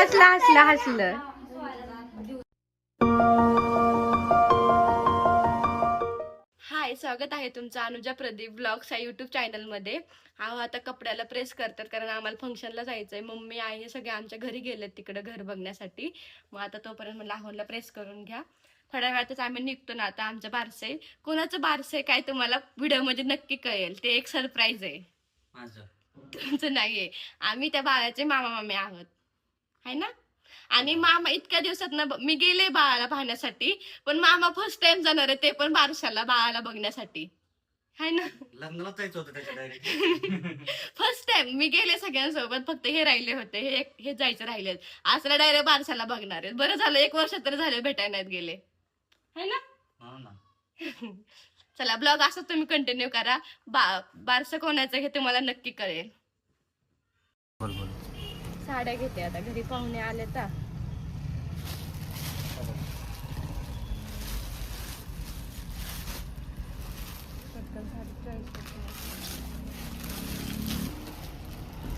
हसलं. हाय, स्वागत आहे तुमचं अनुजा प्रदीप ब्लॉग्स या युट्यूब चॅनलमध्ये. आता कपड्याला प्रेस करतात कारण आम्हाला फंक्शनला जायचंय. मम्मी आई सगळे आमच्या घरी गेलेत तिकडे घर बघण्यासाठी. मग आता तोपर्यंत मला लाहोनला प्रेस करून घ्या. थोड्या वेळातच आम्ही निघतो ना. आता आमचं बारसं कोणाचं बारसं आहे काय तुम्हाला व्हिडिओ मध्ये नक्की कळेल. ते एक सरप्राईज आहे. माझं तुमचं नाहीये. आम्ही त्या बाळाचे मामा मामी आहोत आहे ना. आणि मामा इतक्या दिवसात ना मी गेले बाळाला पाहण्यासाठी, पण मामा फर्स्ट टाइम जाणार आहे ते पण बारशाला बाळाला बघण्यासाठी आहे ना. लग्नाला जायचं होतं त्याच्या डायरेक्ट. फर्स्ट टाइम मी गेले सगळ्यांसोबत, फक्त हे राहिले होते, हे जायचं राहिले. आजला डायरेक्ट बारशाला बघणार आहे. बरं झालं 1 वर्ष तरी झालं भेटायला नाहीत गेले है ना. चला ब्लॉग असं तुम्ही कंटिन्यू करा. बारसं कोणाचं हे तुम्हाला नक्की कळेल. साड्या घेते आता, घरी पाहुणे आले तर.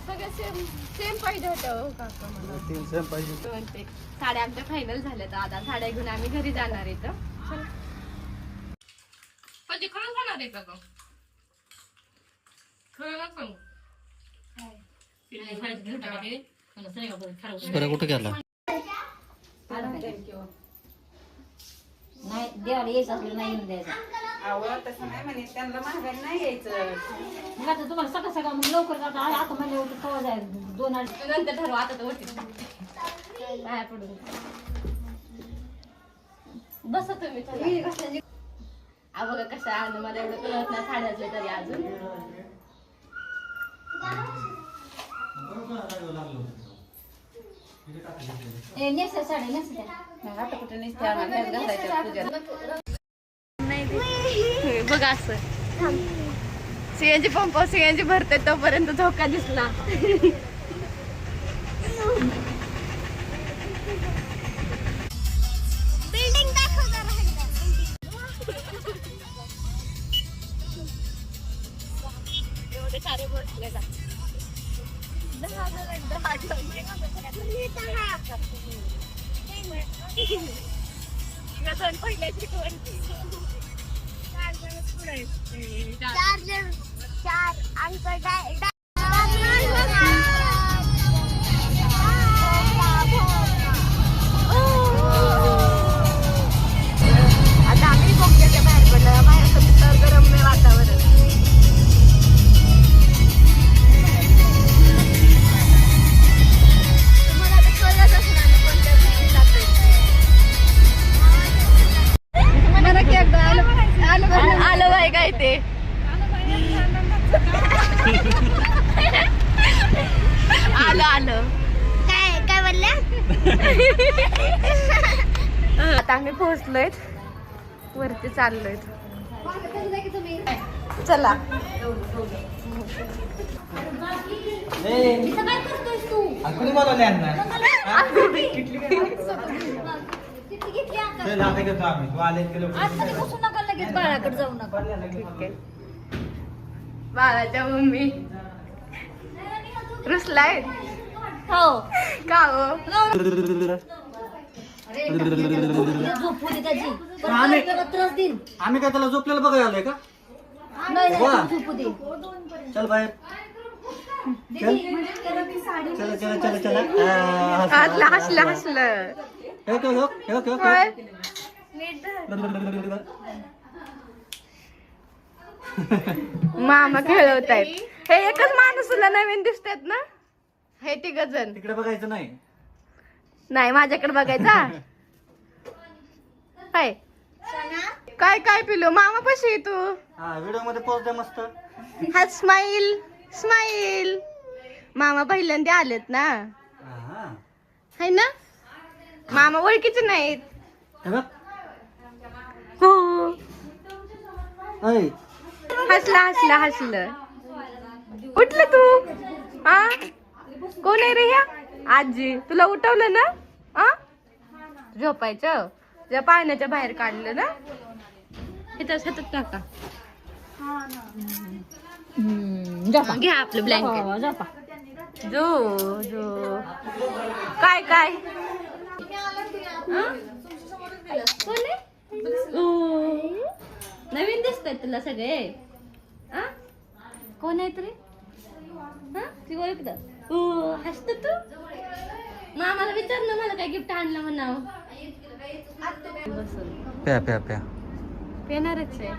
सगळं सेम पाहिजे होतं काका मला. सेम पाहिजे. साड्या आमच्या फायनल झाल्या तर आता साड्या घेऊन आम्ही घरी जाणार आहे. कधी खरं जाणार आहे का खरं कुठे गेला नाही देवाला यायचं असलं नाही येऊन द्यायचं. तसं नाही म्हणे, त्यांना महागाई नाही यायचं. मग आता तुम्हाला सकाळ मग लवकर जाता आता म्हणजे कवा जाईल 2-2 नंतर ठरवा. आता तर होती बाहेर पडून बस तुम्ही. बघा कसं आलं, मला एवढं कळत नाही साड्यातलं तरी अजून. नेक्स्ट साडी नेक्स्ट आता कुठे निघते आम्हाला घालायच्या पूजेला. बघा असं सीएनजी पंप सीएनजी भरते तोपर्यंत धोका दिसला. एवढे सारे बसले का पहिल्याची आता आम्ही बोगद्याच्या बाहेर पडलं. बाहेर तर गरम वातावरण. तुम्हाला तर कळलंच असणार मी कोणत्या दिवशी जातोय. मला की एकदा आलं बाई काय ते आलं काय बोलल्या. आता आम्ही पोहोचलोय, वरती चाललोय. चला बाळाकडे जाऊ नका. बाळाच्या मम्मी रुसलाय हो का हो. झोपू दे त्याची पण त्रास देईल. आम्ही काय त्याला झोपलेलं बघायला आलोय का. नाही झोपू दे. चल बाहेर चल चला चला चला हसलं हसलं. मामा खेळवत आहेत. हे एकच माणूस तुला नवीन दिसतात ना. हे 3 जण. तिकडे बघायचं नाही. नाही माझ्याकडे बघायचा. काय काय काय पिलो मामा पशी आहे तू. हा व्हिडिओ मध्ये पोहोच द्या मस्त. हा स्माईल स्माईल. मामा पहिल्यांदा आलेत ना है ना. मामा ओळखीचे नाहीत. हो हसलं. उठलं तू. हा कोण आहे रे ह्या. आजी तुला उठवलं ना. झोपायचं तुझ्या पाण्याच्या बाहेर काढलं ना. ह्याच्यात टाका. घ्या आपलं ब्लँकेट. जो जो काय काय कोण आहे? नवीन दिसतंय तुला सगळे आ? कोण आहे रे? हा ती ओळखतं हसत तू मग आम्हाला विचार ना मला काय गिफ्ट आणलं म्हणावं. प्या प्या प्या. पेणारच आहे.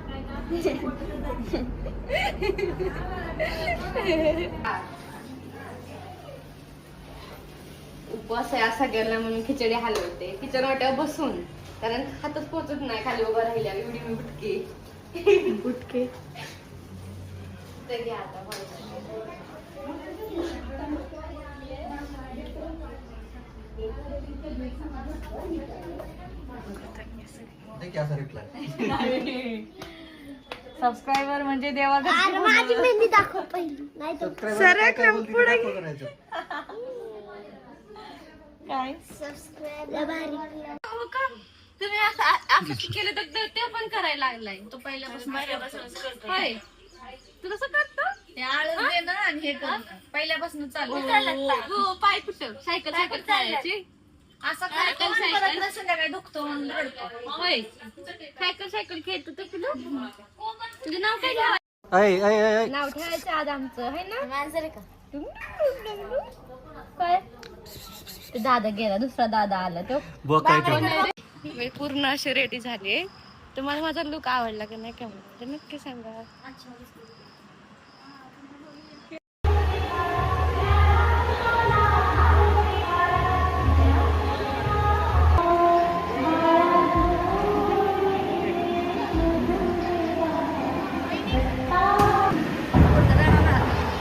उपवास आहे असा गेला म्हणून खिचडी हलवते किचन वाट्यावर बसून कारण हातच पोचत नाही खाली उभं राहिल्या एवढी मी बुटके बुटके तर घ्या आता सबस्क्रायबर म्हणजे देवा माझी मेहंदी दाखव पहिली नाही तर काय सबस्क्राईब भारी हो का? तुम्ही असं केलं तर ते पण करायला लागलाय तो पहिल्यापासून होय तू कसं करतो पहिल्यापासून चालू हो पाय कुठं सायकल सायकल चालायची असं सायकल सायकल संध्याकाळी दुखतो म्हणून रडतो. होय सायकल सायकल खेळतो तर तुला तुझं नाव काय ठेवायचं? ऐ ऐ ऐ ऐ. नाव ठेवायचं आज आमचं है ना मांजर का काय ते दादा गेला दुसरा दादा आला तो बुवा काय ठेवलं? मी पूर्ण अशी रेडी झाली तुम्हाला माझा लुक आवडला का नाही का ते नक्की सांगा.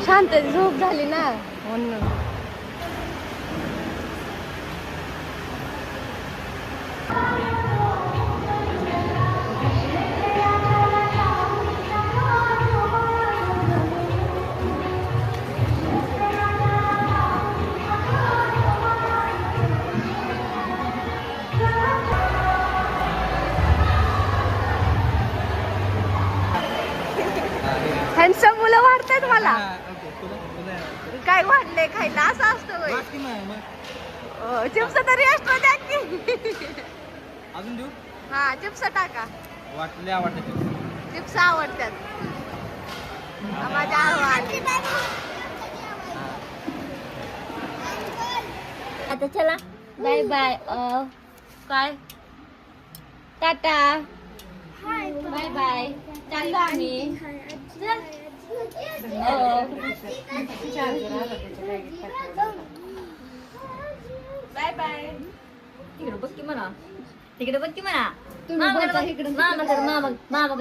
शांत झोप झाली ना म्हणून हॅन्डसम मुलं वाढतात मला काय वाढलंय खायला असं असतं चिप्स तरी असतो द्या की अजून देऊ हा चिप्स टाका वाटले आवडते चिप्स आवडतात माझ्या आता चला बाय बाय काय टाटा बाय बाय चाललो आम्ही बाय बाय तिकडे बघ की म्हणा तिकडे बघ की म्हणा मामाकडे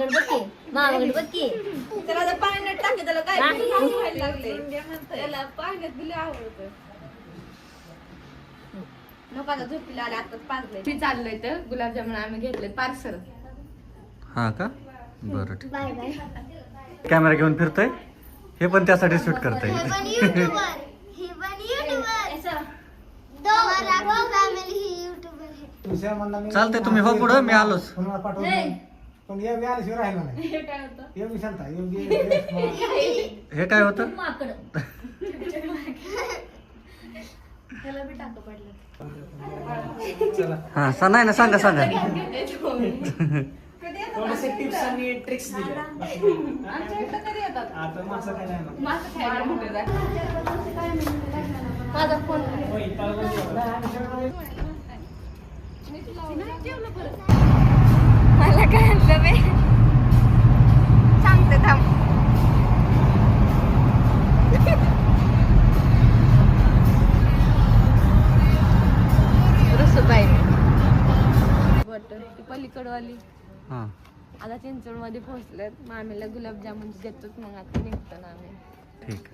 बघ की मामाकडे बघ की त्याला जर पाण्यात टाके त्याला काय व्हायला लागले त्याला पाण्यात दिले आवडतं लोकांना झोपीला आले आताच पाजले मी चाललोय तर गुलाबजामुन आम्ही घेतले पार्सल. हा का बरं ठीक. बाय बाय कॅमेरा घेऊन फिरतोय हे पण त्यासाठी शूट करताय. हे पण युट्यूबर दोघं राखी फॅमिली ही युट्यूबर आहे. चालतंय तुम्ही हो पुढं मी आलोच. पण या बी आल्याशिवाय राहिला नाही हे बी शांत आहे, हे बी हे काय होतं माकड हा नाही ना सांगा सांगा. थोडेसे टिप्स आणि ट्रिक्स दिले आता मासा काय नाही ना. माझा फोन होय, मला काय आणलं बे सांगते थांब. रसबाई बटर ती पलीकडवाली हा आता चिंचवड मध्ये पोहोचलेत मामीला गुलाबजामुन देतोच मग आता निघतो ना आम्ही. ठीक.